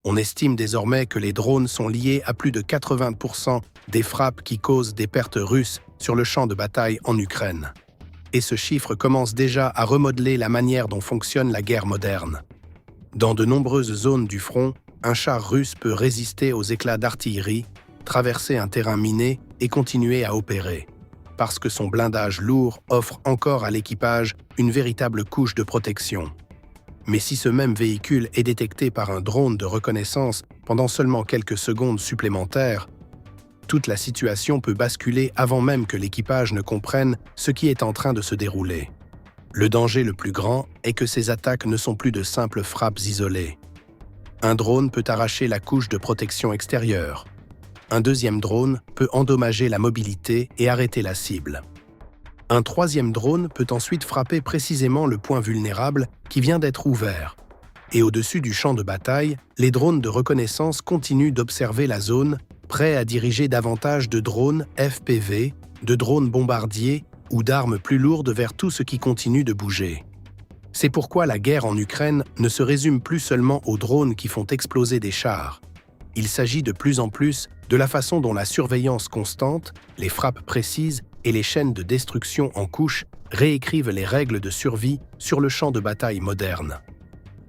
On estime désormais que les drones sont liés à plus de 80% des frappes qui causent des pertes russes sur le champ de bataille en Ukraine. Et ce chiffre commence déjà à remodeler la manière dont fonctionne la guerre moderne. Dans de nombreuses zones du front, un char russe peut résister aux éclats d'artillerie, traverser un terrain miné et continuer à opérer, parce que son blindage lourd offre encore à l'équipage une véritable couche de protection. Mais si ce même véhicule est détecté par un drone de reconnaissance pendant seulement quelques secondes supplémentaires, toute la situation peut basculer avant même que l'équipage ne comprenne ce qui est en train de se dérouler. Le danger le plus grand est que ces attaques ne sont plus de simples frappes isolées. Un drone peut arracher la couche de protection extérieure. Un deuxième drone peut endommager la mobilité et arrêter la cible. Un troisième drone peut ensuite frapper précisément le point vulnérable qui vient d'être ouvert. Et au-dessus du champ de bataille, les drones de reconnaissance continuent d'observer la zone, prêts à diriger davantage de drones FPV, de drones bombardiers ou d'armes plus lourdes vers tout ce qui continue de bouger. C'est pourquoi la guerre en Ukraine ne se résume plus seulement aux drones qui font exploser des chars. Il s'agit de plus en plus de la façon dont la surveillance constante, les frappes précises et les chaînes de destruction en couches réécrivent les règles de survie sur le champ de bataille moderne.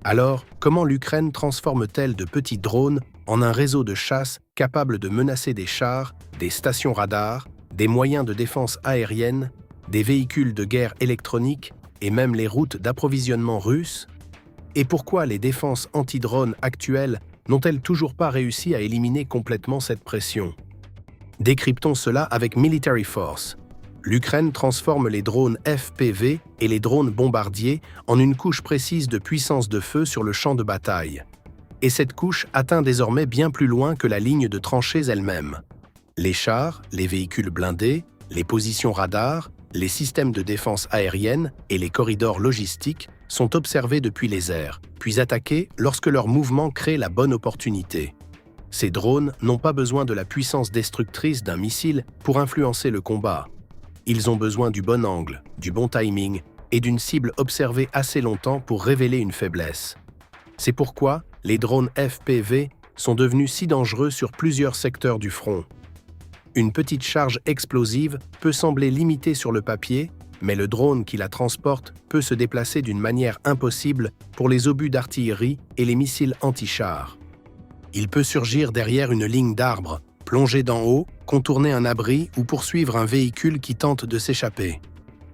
Alors, comment l'Ukraine transforme-t-elle de petits drones en un réseau de chasse capable de menacer des chars, des stations radars, des moyens de défense aérienne, des véhicules de guerre électroniques et même les routes d'approvisionnement russes? Et pourquoi les défenses anti-drones actuelles n'ont-elles toujours pas réussi à éliminer complètement cette pression? Décryptons cela avec Military Force. L'Ukraine transforme les drones FPV et les drones bombardiers en une couche précise de puissance de feu sur le champ de bataille. Et cette couche atteint désormais bien plus loin que la ligne de tranchées elle-même. Les chars, les véhicules blindés, les positions radars, les systèmes de défense aérienne et les corridors logistiques sont observés depuis les airs, puis attaqués lorsque leur mouvement crée la bonne opportunité. Ces drones n'ont pas besoin de la puissance destructrice d'un missile pour influencer le combat. Ils ont besoin du bon angle, du bon timing et d'une cible observée assez longtemps pour révéler une faiblesse. C'est pourquoi les drones FPV sont devenus si dangereux sur plusieurs secteurs du front. Une petite charge explosive peut sembler limitée sur le papier, mais le drone qui la transporte peut se déplacer d'une manière impossible pour les obus d'artillerie et les missiles anti-chars. Il peut surgir derrière une ligne d'arbres, plonger d'en haut, contourner un abri ou poursuivre un véhicule qui tente de s'échapper.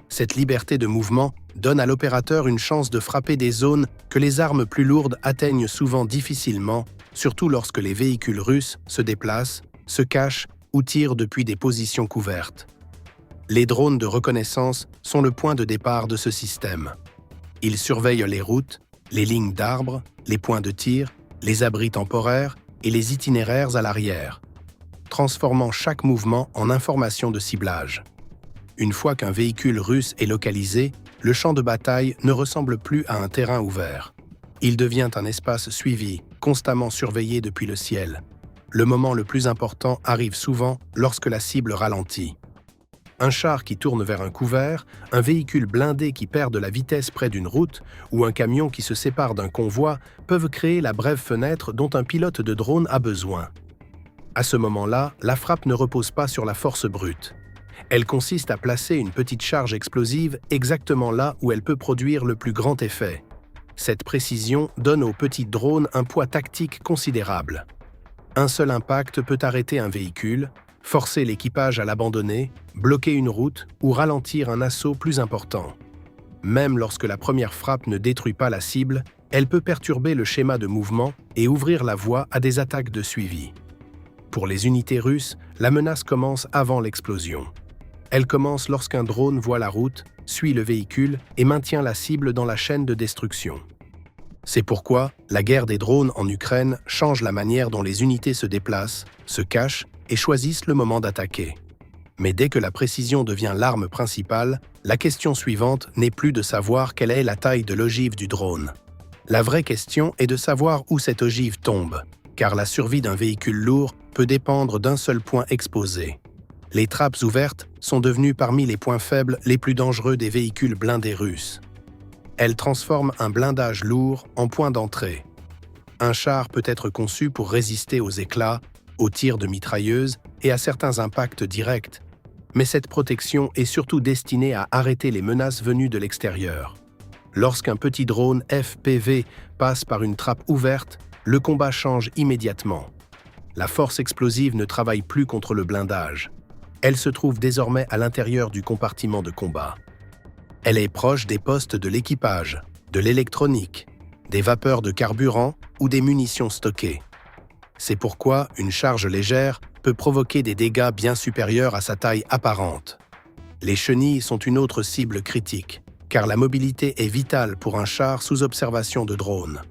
Cette liberté de mouvement donne à l'opérateur une chance de frapper des zones que les armes plus lourdes atteignent souvent difficilement, surtout lorsque les véhicules russes se déplacent, se cachent ou tirent depuis des positions couvertes. Les drones de reconnaissance sont le point de départ de ce système. Ils surveillent les routes, les lignes d'arbres, les points de tir, les abris temporaires et les itinéraires à l'arrière, transformant chaque mouvement en information de ciblage. Une fois qu'un véhicule russe est localisé, le champ de bataille ne ressemble plus à un terrain ouvert. Il devient un espace suivi, constamment surveillé depuis le ciel. Le moment le plus important arrive souvent lorsque la cible ralentit. Un char qui tourne vers un couvert, un véhicule blindé qui perd de la vitesse près d'une route ou un camion qui se sépare d'un convoi peuvent créer la brève fenêtre dont un pilote de drone a besoin. À ce moment-là, la frappe ne repose pas sur la force brute. Elle consiste à placer une petite charge explosive exactement là où elle peut produire le plus grand effet. Cette précision donne au petit drone un poids tactique considérable. Un seul impact peut arrêter un véhicule, forcer l'équipage à l'abandonner, bloquer une route ou ralentir un assaut plus important. Même lorsque la première frappe ne détruit pas la cible, elle peut perturber le schéma de mouvement et ouvrir la voie à des attaques de suivi. Pour les unités russes, la menace commence avant l'explosion. Elle commence lorsqu'un drone voit la route, suit le véhicule et maintient la cible dans la chaîne de destruction. C'est pourquoi la guerre des drones en Ukraine change la manière dont les unités se déplacent, se cachent et choisissent le moment d'attaquer. Mais dès que la précision devient l'arme principale, la question suivante n'est plus de savoir quelle est la taille de l'ogive du drone. La vraie question est de savoir où cette ogive tombe, car la survie d'un véhicule lourd peut dépendre d'un seul point exposé. Les trappes ouvertes sont devenues parmi les points faibles les plus dangereux des véhicules blindés russes. Elles transforment un blindage lourd en point d'entrée. Un char peut être conçu pour résister aux éclats, aux tirs de mitrailleuses et à certains impacts directs, mais cette protection est surtout destinée à arrêter les menaces venues de l'extérieur. Lorsqu'un petit drone FPV passe par une trappe ouverte, le combat change immédiatement. La force explosive ne travaille plus contre le blindage. Elle se trouve désormais à l'intérieur du compartiment de combat. Elle est proche des postes de l'équipage, de l'électronique, des vapeurs de carburant ou des munitions stockées. C'est pourquoi une charge légère peut provoquer des dégâts bien supérieurs à sa taille apparente. Les chenilles sont une autre cible critique, car la mobilité est vitale pour un char sous observation de drone.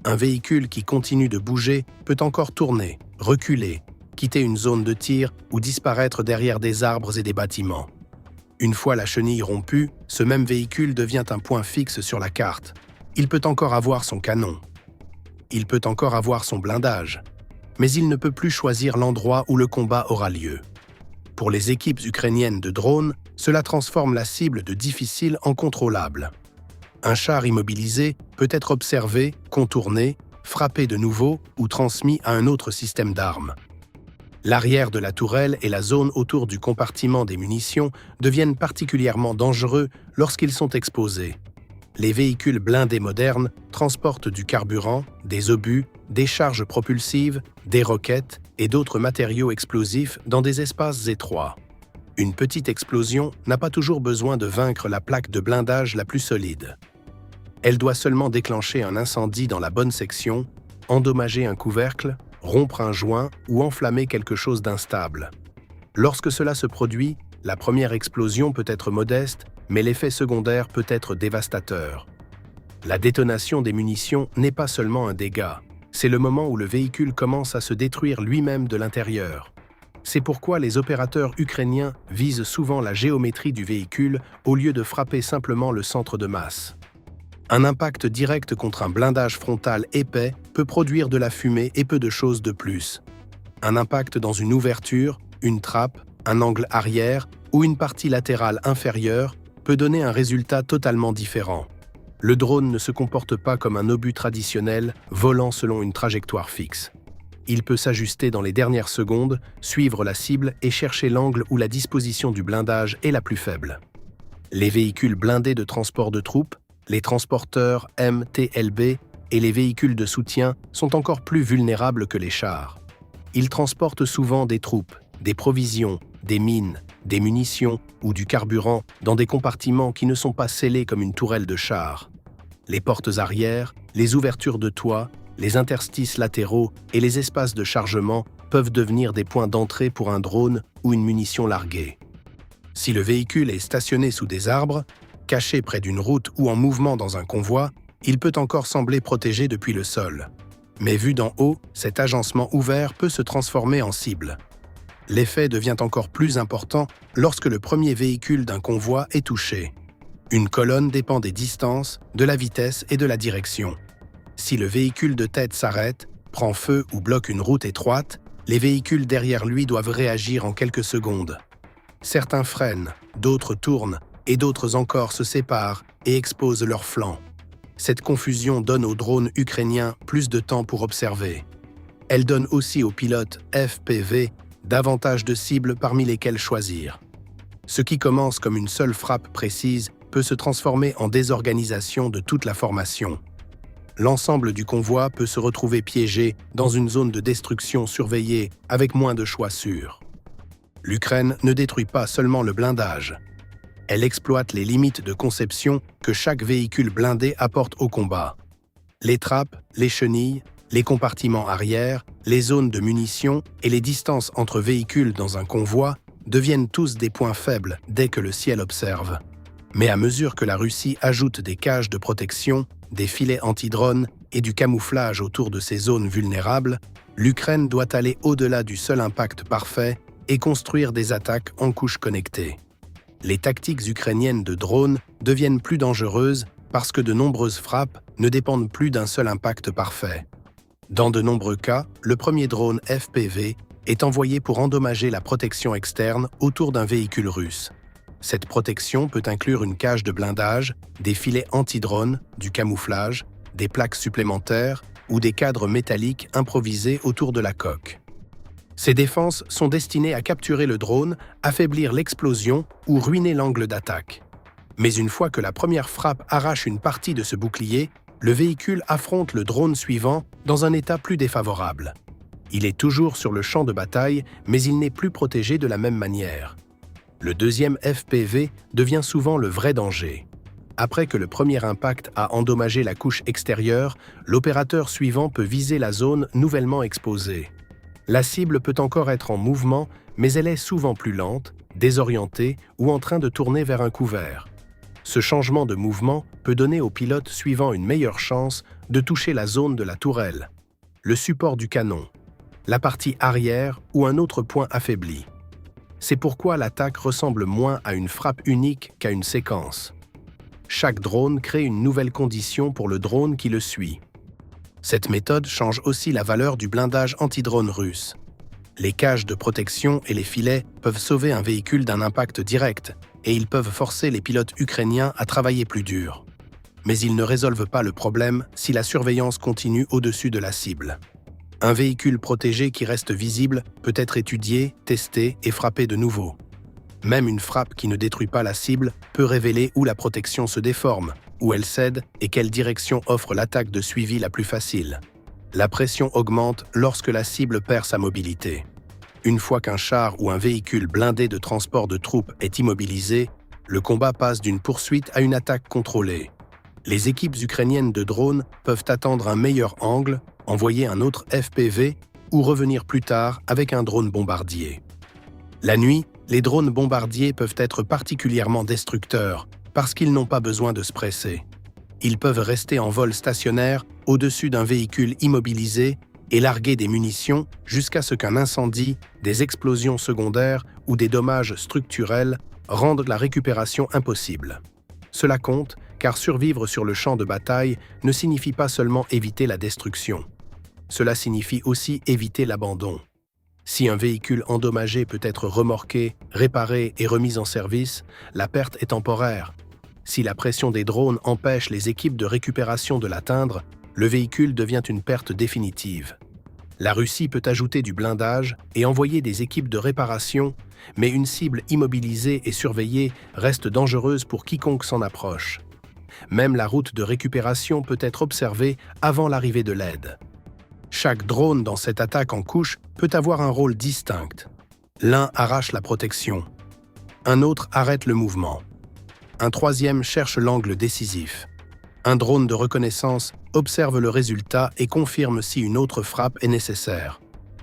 Un véhicule qui continue de bouger peut encore tourner, reculer, quitter une zone de tir ou disparaître derrière des arbres et des bâtiments. Une fois la chenille rompue, ce même véhicule devient un point fixe sur la carte. Il peut encore avoir son canon. Il peut encore avoir son blindage. Mais il ne peut plus choisir l'endroit où le combat aura lieu. Pour les équipes ukrainiennes de drones, cela transforme la cible de difficile en contrôlable. Un char immobilisé peut être observé, contourné, frappé de nouveau ou transmis à un autre système d'armes. L'arrière de la tourelle et la zone autour du compartiment des munitions deviennent particulièrement dangereux lorsqu'ils sont exposés. Les véhicules blindés modernes transportent du carburant, des obus, des charges propulsives, des roquettes et d'autres matériaux explosifs dans des espaces étroits. Une petite explosion n'a pas toujours besoin de vaincre la plaque de blindage la plus solide. Elle doit seulement déclencher un incendie dans la bonne section, endommager un couvercle, rompre un joint ou enflammer quelque chose d'instable. Lorsque cela se produit, la première explosion peut être modeste, mais l'effet secondaire peut être dévastateur. La détonation des munitions n'est pas seulement un dégât, c'est le moment où le véhicule commence à se détruire lui-même de l'intérieur. C'est pourquoi les opérateurs ukrainiens visent souvent la géométrie du véhicule au lieu de frapper simplement le centre de masse. Un impact direct contre un blindage frontal épais peut produire de la fumée et peu de choses de plus. Un impact dans une ouverture, une trappe, un angle arrière ou une partie latérale inférieure peut donner un résultat totalement différent. Le drone ne se comporte pas comme un obus traditionnel volant selon une trajectoire fixe. Il peut s'ajuster dans les dernières secondes, suivre la cible et chercher l'angle où la disposition du blindage est la plus faible. Les véhicules blindés de transport de troupes, les transporteurs MTLB et les véhicules de soutien sont encore plus vulnérables que les chars. Ils transportent souvent des troupes, des provisions, des mines, des munitions ou du carburant dans des compartiments qui ne sont pas scellés comme une tourelle de char. Les portes arrière, les ouvertures de toit, les interstices latéraux et les espaces de chargement peuvent devenir des points d'entrée pour un drone ou une munition larguée. Si le véhicule est stationné sous des arbres, caché près d'une route ou en mouvement dans un convoi, il peut encore sembler protégé depuis le sol. Mais vu d'en haut, cet agencement ouvert peut se transformer en cible. L'effet devient encore plus important lorsque le premier véhicule d'un convoi est touché. Une colonne dépend des distances, de la vitesse et de la direction. Si le véhicule de tête s'arrête, prend feu ou bloque une route étroite, les véhicules derrière lui doivent réagir en quelques secondes. Certains freinent, d'autres tournent, et d'autres encore se séparent et exposent leurs flancs. Cette confusion donne aux drones ukrainiens plus de temps pour observer. Elle donne aussi aux pilotes FPV davantage de cibles parmi lesquelles choisir. Ce qui commence comme une seule frappe précise peut se transformer en désorganisation de toute la formation. L'ensemble du convoi peut se retrouver piégé dans une zone de destruction surveillée avec moins de choix sûrs. L'Ukraine ne détruit pas seulement le blindage. Elle exploite les limites de conception que chaque véhicule blindé apporte au combat. Les trappes, les chenilles, les compartiments arrière, les zones de munitions et les distances entre véhicules dans un convoi deviennent tous des points faibles dès que le ciel observe. Mais à mesure que la Russie ajoute des cages de protection, des filets anti-drones et du camouflage autour de ces zones vulnérables, l'Ukraine doit aller au-delà du seul impact parfait et construire des attaques en couches connectées. Les tactiques ukrainiennes de drones deviennent plus dangereuses parce que de nombreuses frappes ne dépendent plus d'un seul impact parfait. Dans de nombreux cas, le premier drone FPV est envoyé pour endommager la protection externe autour d'un véhicule russe. Cette protection peut inclure une cage de blindage, des filets anti-drones, du camouflage, des plaques supplémentaires ou des cadres métalliques improvisés autour de la coque. Ces défenses sont destinées à capturer le drone, affaiblir l'explosion ou ruiner l'angle d'attaque. Mais une fois que la première frappe arrache une partie de ce bouclier, le véhicule affronte le drone suivant dans un état plus défavorable. Il est toujours sur le champ de bataille, mais il n'est plus protégé de la même manière. Le deuxième FPV devient souvent le vrai danger. Après que le premier impact a endommagé la couche extérieure, l'opérateur suivant peut viser la zone nouvellement exposée. La cible peut encore être en mouvement, mais elle est souvent plus lente, désorientée ou en train de tourner vers un couvert. Ce changement de mouvement peut donner au pilote suivant une meilleure chance de toucher la zone de la tourelle, le support du canon, la partie arrière ou un autre point affaibli. C'est pourquoi l'attaque ressemble moins à une frappe unique qu'à une séquence. Chaque drone crée une nouvelle condition pour le drone qui le suit. Cette méthode change aussi la valeur du blindage anti-drone russe. Les cages de protection et les filets peuvent sauver un véhicule d'un impact direct, et ils peuvent forcer les pilotes ukrainiens à travailler plus dur. Mais ils ne résolvent pas le problème si la surveillance continue au-dessus de la cible. Un véhicule protégé qui reste visible peut être étudié, testé et frappé de nouveau. Même une frappe qui ne détruit pas la cible peut révéler où la protection se déforme, où elle cède et quelle direction offre l'attaque de suivi la plus facile. La pression augmente lorsque la cible perd sa mobilité. Une fois qu'un char ou un véhicule blindé de transport de troupes est immobilisé, le combat passe d'une poursuite à une attaque contrôlée. Les équipes ukrainiennes de drones peuvent attendre un meilleur angle, envoyer un autre FPV ou revenir plus tard avec un drone bombardier. La nuit, les drones bombardiers peuvent être particulièrement destructeurs parce qu'ils n'ont pas besoin de se presser. Ils peuvent rester en vol stationnaire au-dessus d'un véhicule immobilisé et larguer des munitions jusqu'à ce qu'un incendie, des explosions secondaires ou des dommages structurels rendent la récupération impossible. Cela compte car survivre sur le champ de bataille ne signifie pas seulement éviter la destruction. Cela signifie aussi éviter l'abandon. Si un véhicule endommagé peut être remorqué, réparé et remis en service, la perte est temporaire. Si la pression des drones empêche les équipes de récupération de l'atteindre, le véhicule devient une perte définitive. La Russie peut ajouter du blindage et envoyer des équipes de réparation, mais une cible immobilisée et surveillée reste dangereuse pour quiconque s'en approche. Même la route de récupération peut être observée avant l'arrivée de l'aide. Chaque drone dans cette attaque en couche peut avoir un rôle distinct. L'un arrache la protection. Un autre arrête le mouvement. Un troisième cherche l'angle décisif. Un drone de reconnaissance observe le résultat et confirme si une autre frappe est nécessaire.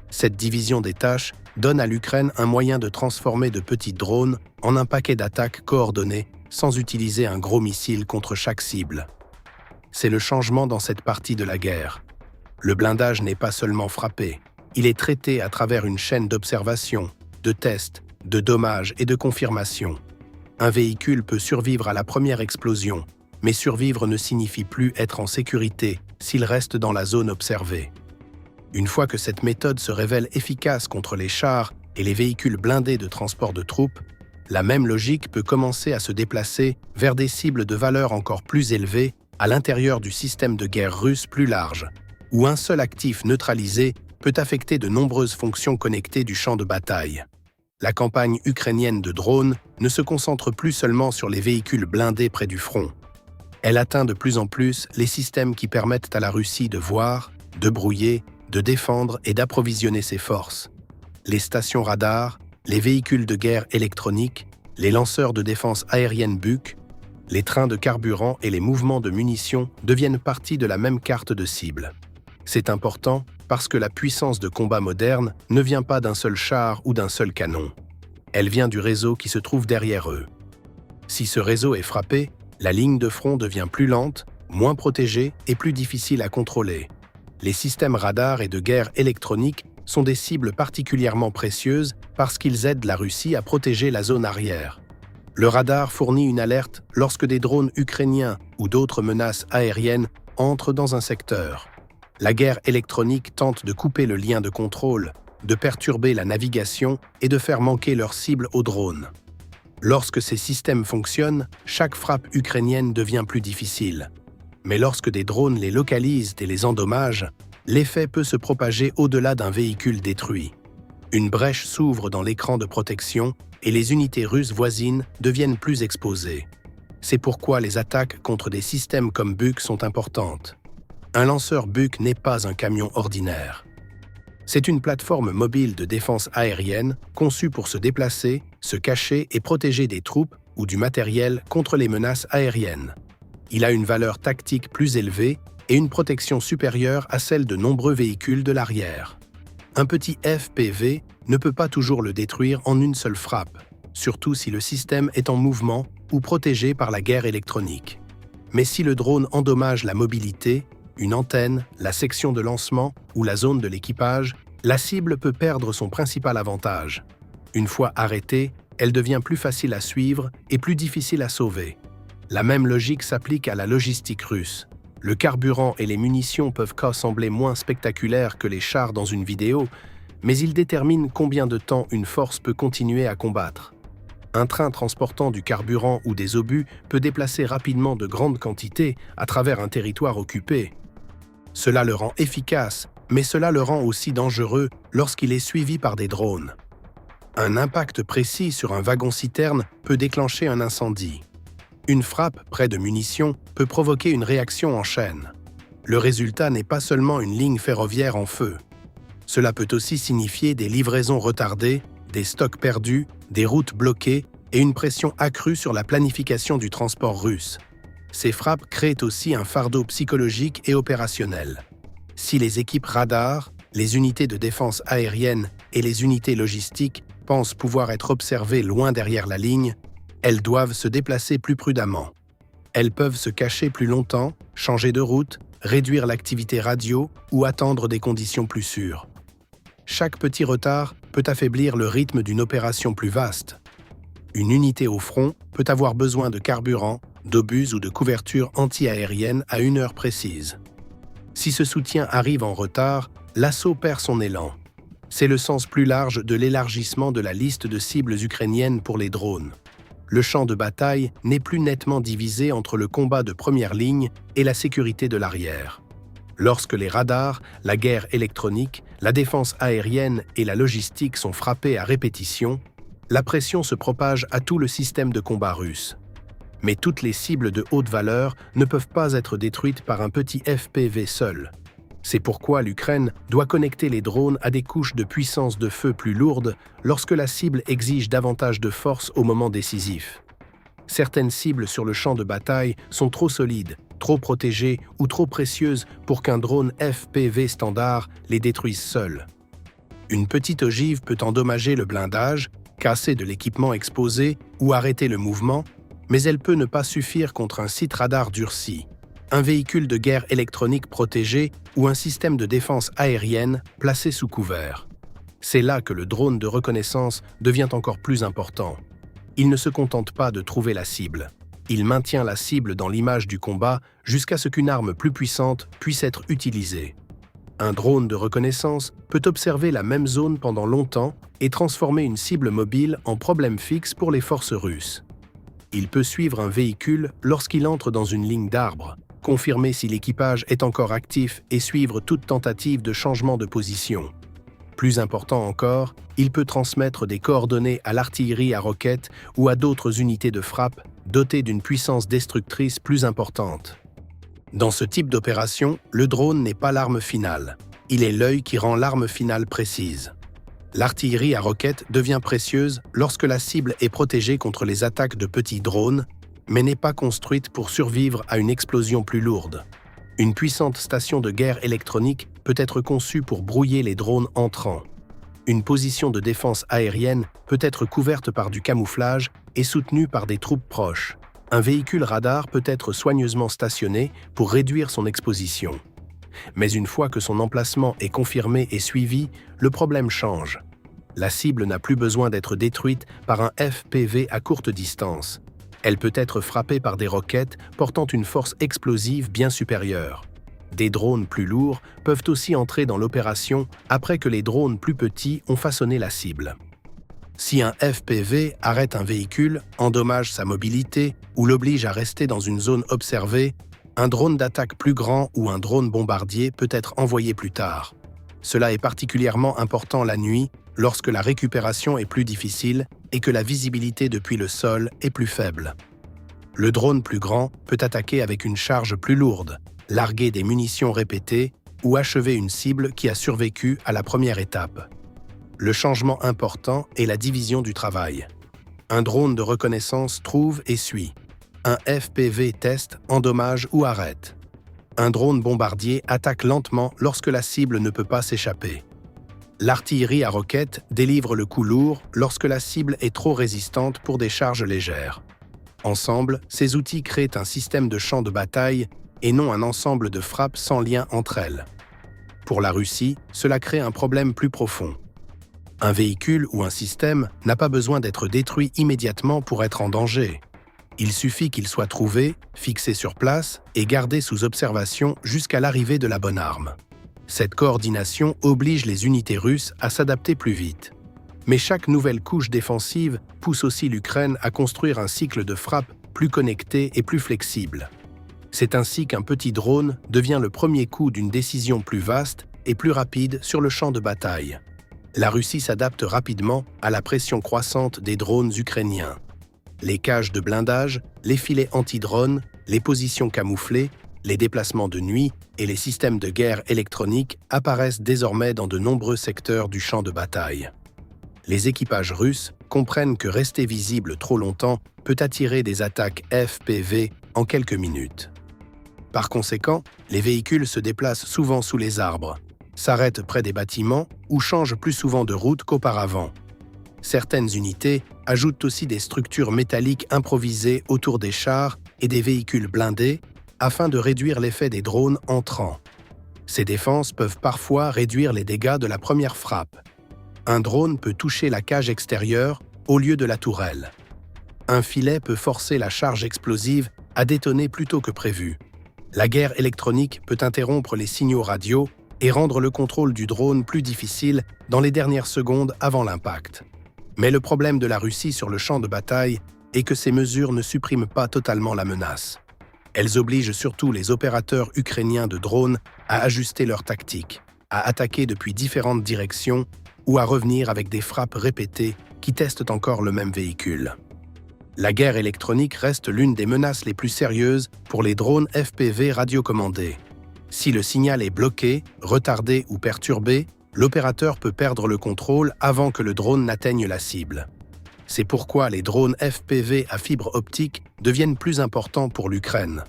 Cette division des tâches donne à l'Ukraine un moyen de transformer de petits drones en un paquet d'attaques coordonnées sans utiliser un gros missile contre chaque cible. C'est le changement dans cette partie de la guerre. Le blindage n'est pas seulement frappé, il est traité à travers une chaîne d'observation, de tests, de dommages et de confirmation. Un véhicule peut survivre à la première explosion, mais survivre ne signifie plus être en sécurité s'il reste dans la zone observée. Une fois que cette méthode se révèle efficace contre les chars et les véhicules blindés de transport de troupes, la même logique peut commencer à se déplacer vers des cibles de valeur encore plus élevées à l'intérieur du système de guerre russe plus large, où un seul actif neutralisé peut affecter de nombreuses fonctions connectées du champ de bataille. La campagne ukrainienne de drones ne se concentre plus seulement sur les véhicules blindés près du front. Elle atteint de plus en plus les systèmes qui permettent à la Russie de voir, de brouiller, de défendre et d'approvisionner ses forces. Les stations radars, les véhicules de guerre électroniques, les lanceurs de défense aérienne Buk, les trains de carburant et les mouvements de munitions deviennent partie de la même carte de cible. C'est important parce que la puissance de combat moderne ne vient pas d'un seul char ou d'un seul canon. Elle vient du réseau qui se trouve derrière eux. Si ce réseau est frappé, la ligne de front devient plus lente, moins protégée et plus difficile à contrôler. Les systèmes radars et de guerre électronique sont des cibles particulièrement précieuses parce qu'ils aident la Russie à protéger la zone arrière. Le radar fournit une alerte lorsque des drones ukrainiens ou d'autres menaces aériennes entrent dans un secteur. La guerre électronique tente de couper le lien de contrôle, de perturber la navigation et de faire manquer leur cible aux drones. Lorsque ces systèmes fonctionnent, chaque frappe ukrainienne devient plus difficile. Mais lorsque des drones les localisent et les endommagent, l'effet peut se propager au-delà d'un véhicule détruit. Une brèche s'ouvre dans l'écran de protection et les unités russes voisines deviennent plus exposées. C'est pourquoi les attaques contre des systèmes comme Buk sont importantes. Un lanceur Buk n'est pas un camion ordinaire. C'est une plateforme mobile de défense aérienne conçue pour se déplacer, se cacher et protéger des troupes ou du matériel contre les menaces aériennes. Il a une valeur tactique plus élevée et une protection supérieure à celle de nombreux véhicules de l'arrière. Un petit FPV ne peut pas toujours le détruire en une seule frappe, surtout si le système est en mouvement ou protégé par la guerre électronique. Mais si le drone endommage la mobilité, une antenne, la section de lancement ou la zone de l'équipage, la cible peut perdre son principal avantage. Une fois arrêtée, elle devient plus facile à suivre et plus difficile à sauver. La même logique s'applique à la logistique russe. Le carburant et les munitions peuvent sembler moins spectaculaires que les chars dans une vidéo, mais ils déterminent combien de temps une force peut continuer à combattre. Un train transportant du carburant ou des obus peut déplacer rapidement de grandes quantités à travers un territoire occupé. Cela le rend efficace, mais cela le rend aussi dangereux lorsqu'il est suivi par des drones. Un impact précis sur un wagon-citerne peut déclencher un incendie. Une frappe près de munitions peut provoquer une réaction en chaîne. Le résultat n'est pas seulement une ligne ferroviaire en feu. Cela peut aussi signifier des livraisons retardées, des stocks perdus, des routes bloquées et une pression accrue sur la planification du transport russe. Ces frappes créent aussi un fardeau psychologique et opérationnel. Si les équipes radars, les unités de défense aérienne et les unités logistiques pensent pouvoir être observées loin derrière la ligne, elles doivent se déplacer plus prudemment. Elles peuvent se cacher plus longtemps, changer de route, réduire l'activité radio ou attendre des conditions plus sûres. Chaque petit retard peut affaiblir le rythme d'une opération plus vaste. Une unité au front peut avoir besoin de carburant, d'obus ou de couverture anti-aérienne à une heure précise. Si ce soutien arrive en retard, l'assaut perd son élan. C'est le sens plus large de l'élargissement de la liste de cibles ukrainiennes pour les drones. Le champ de bataille n'est plus nettement divisé entre le combat de première ligne et la sécurité de l'arrière. Lorsque les radars, la guerre électronique, la défense aérienne et la logistique sont frappés à répétition, la pression se propage à tout le système de combat russe. Mais toutes les cibles de haute valeur ne peuvent pas être détruites par un petit FPV seul. C'est pourquoi l'Ukraine doit connecter les drones à des couches de puissance de feu plus lourdes lorsque la cible exige davantage de force au moment décisif. Certaines cibles sur le champ de bataille sont trop solides, trop protégées ou trop précieuses pour qu'un drone FPV standard les détruise seul. Une petite ogive peut endommager le blindage, casser de l'équipement exposé ou arrêter le mouvement, mais elle peut ne pas suffire contre un site radar durci, un véhicule de guerre électronique protégé ou un système de défense aérienne placé sous couvert. C'est là que le drone de reconnaissance devient encore plus important. Il ne se contente pas de trouver la cible. Il maintient la cible dans l'image du combat jusqu'à ce qu'une arme plus puissante puisse être utilisée. Un drone de reconnaissance peut observer la même zone pendant longtemps et transformer une cible mobile en problème fixe pour les forces russes. Il peut suivre un véhicule lorsqu'il entre dans une ligne d'arbres, confirmer si l'équipage est encore actif et suivre toute tentative de changement de position. Plus important encore, il peut transmettre des coordonnées à l'artillerie à roquettes ou à d'autres unités de frappe dotées d'une puissance destructrice plus importante. Dans ce type d'opération, le drone n'est pas l'arme finale. Il est l'œil qui rend l'arme finale précise. L'artillerie à roquettes devient précieuse lorsque la cible est protégée contre les attaques de petits drones, mais n'est pas construite pour survivre à une explosion plus lourde. Une puissante station de guerre électronique peut être conçue pour brouiller les drones entrants. Une position de défense aérienne peut être couverte par du camouflage et soutenue par des troupes proches. Un véhicule radar peut être soigneusement stationné pour réduire son exposition. Mais une fois que son emplacement est confirmé et suivi, le problème change. La cible n'a plus besoin d'être détruite par un FPV à courte distance. Elle peut être frappée par des roquettes portant une force explosive bien supérieure. Des drones plus lourds peuvent aussi entrer dans l'opération après que les drones plus petits ont façonné la cible. Si un FPV arrête un véhicule, endommage sa mobilité ou l'oblige à rester dans une zone observée, Un drone d'attaque plus grand ou un drone bombardier peut être envoyé plus tard. Cela est particulièrement important la nuit, lorsque la récupération est plus difficile et que la visibilité depuis le sol est plus faible. Le drone plus grand peut attaquer avec une charge plus lourde, larguer des munitions répétées ou achever une cible qui a survécu à la première étape. Le changement important est la division du travail. Un drone de reconnaissance trouve et suit. Un FPV teste, endommage ou arrête. Un drone bombardier attaque lentement lorsque la cible ne peut pas s'échapper. L'artillerie à roquettes délivre le coup lourd lorsque la cible est trop résistante pour des charges légères. Ensemble, ces outils créent un système de champ de bataille et non un ensemble de frappes sans lien entre elles. Pour la Russie, cela crée un problème plus profond. Un véhicule ou un système n'a pas besoin d'être détruit immédiatement pour être en danger. Il suffit qu'il soit trouvé, fixé sur place et gardé sous observation jusqu'à l'arrivée de la bonne arme. Cette coordination oblige les unités russes à s'adapter plus vite. Mais chaque nouvelle couche défensive pousse aussi l'Ukraine à construire un cycle de frappe plus connecté et plus flexible. C'est ainsi qu'un petit drone devient le premier coup d'une décision plus vaste et plus rapide sur le champ de bataille. La Russie s'adapte rapidement à la pression croissante des drones ukrainiens. Les cages de blindage, les filets anti-drones, les positions camouflées, les déplacements de nuit et les systèmes de guerre électroniques apparaissent désormais dans de nombreux secteurs du champ de bataille. Les équipages russes comprennent que rester visible trop longtemps peut attirer des attaques FPV en quelques minutes. Par conséquent, les véhicules se déplacent souvent sous les arbres, s'arrêtent près des bâtiments ou changent plus souvent de route qu'auparavant. Certaines unités ajoutent aussi des structures métalliques improvisées autour des chars et des véhicules blindés afin de réduire l'effet des drones entrants. Ces défenses peuvent parfois réduire les dégâts de la première frappe. Un drone peut toucher la cage extérieure au lieu de la tourelle. Un filet peut forcer la charge explosive à détonner plus tôt que prévu. La guerre électronique peut interrompre les signaux radio et rendre le contrôle du drone plus difficile dans les dernières secondes avant l'impact. Mais le problème de la Russie sur le champ de bataille est que ces mesures ne suppriment pas totalement la menace. Elles obligent surtout les opérateurs ukrainiens de drones à ajuster leur tactique, à attaquer depuis différentes directions ou à revenir avec des frappes répétées qui testent encore le même véhicule. La guerre électronique reste l'une des menaces les plus sérieuses pour les drones FPV radiocommandés. Si le signal est bloqué, retardé ou perturbé, l'opérateur peut perdre le contrôle avant que le drone n'atteigne la cible. C'est pourquoi les drones FPV à fibre optique deviennent plus importants pour l'Ukraine.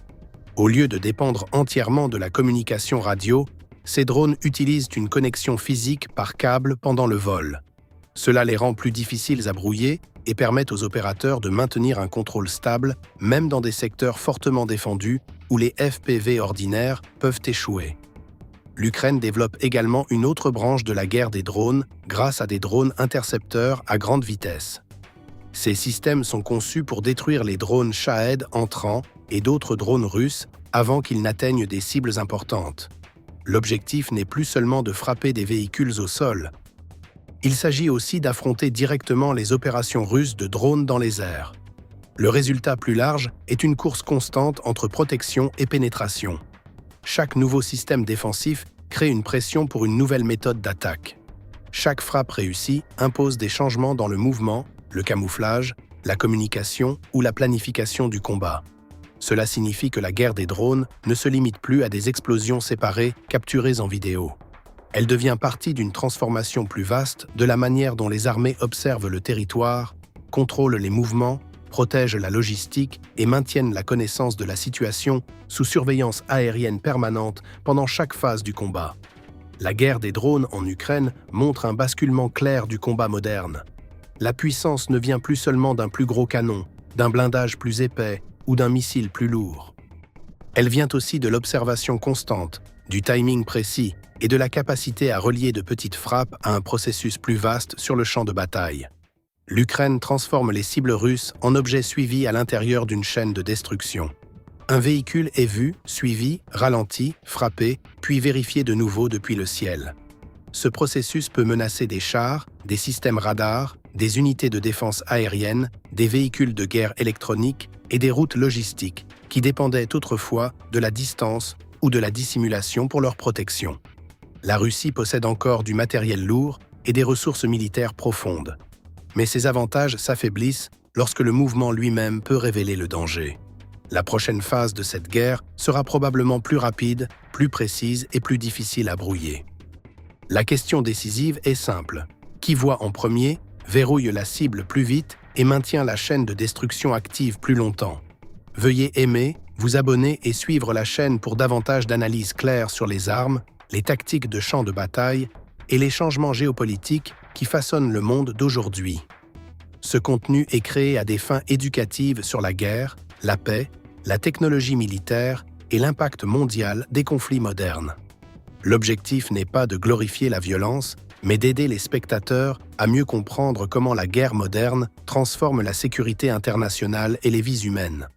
Au lieu de dépendre entièrement de la communication radio, ces drones utilisent une connexion physique par câble pendant le vol. Cela les rend plus difficiles à brouiller et permet aux opérateurs de maintenir un contrôle stable, même dans des secteurs fortement défendus où les FPV ordinaires peuvent échouer. L'Ukraine développe également une autre branche de la guerre des drones grâce à des drones intercepteurs à grande vitesse. Ces systèmes sont conçus pour détruire les drones Shahed entrants et d'autres drones russes avant qu'ils n'atteignent des cibles importantes. L'objectif n'est plus seulement de frapper des véhicules au sol. Il s'agit aussi d'affronter directement les opérations russes de drones dans les airs. Le résultat plus large est une course constante entre protection et pénétration. Chaque nouveau système défensif crée une pression pour une nouvelle méthode d'attaque. Chaque frappe réussie impose des changements dans le mouvement, le camouflage, la communication ou la planification du combat. Cela signifie que la guerre des drones ne se limite plus à des explosions séparées capturées en vidéo. Elle devient partie d'une transformation plus vaste de la manière dont les armées observent le territoire, contrôlent les mouvements, protègent la logistique et maintiennent la connaissance de la situation sous surveillance aérienne permanente pendant chaque phase du combat. La guerre des drones en Ukraine montre un basculement clair du combat moderne. La puissance ne vient plus seulement d'un plus gros canon, d'un blindage plus épais ou d'un missile plus lourd. Elle vient aussi de l'observation constante, du timing précis et de la capacité à relier de petites frappes à un processus plus vaste sur le champ de bataille. L'Ukraine transforme les cibles russes en objets suivis à l'intérieur d'une chaîne de destruction. Un véhicule est vu, suivi, ralenti, frappé, puis vérifié de nouveau depuis le ciel. Ce processus peut menacer des chars, des systèmes radars, des unités de défense aérienne, des véhicules de guerre électroniques et des routes logistiques qui dépendaient autrefois de la distance ou de la dissimulation pour leur protection. La Russie possède encore du matériel lourd et des ressources militaires profondes. Mais ces avantages s'affaiblissent lorsque le mouvement lui-même peut révéler le danger. La prochaine phase de cette guerre sera probablement plus rapide, plus précise et plus difficile à brouiller. La question décisive est simple. Qui voit en premier, verrouille la cible plus vite et maintient la chaîne de destruction active plus longtemps? Veuillez aimer, vous abonner et suivre la chaîne pour davantage d'analyses claires sur les armes, les tactiques de champ de bataille et les changements géopolitiques qui façonnent le monde d'aujourd'hui. Ce contenu est créé à des fins éducatives sur la guerre, la paix, la technologie militaire et l'impact mondial des conflits modernes. L'objectif n'est pas de glorifier la violence, mais d'aider les spectateurs à mieux comprendre comment la guerre moderne transforme la sécurité internationale et les vies humaines.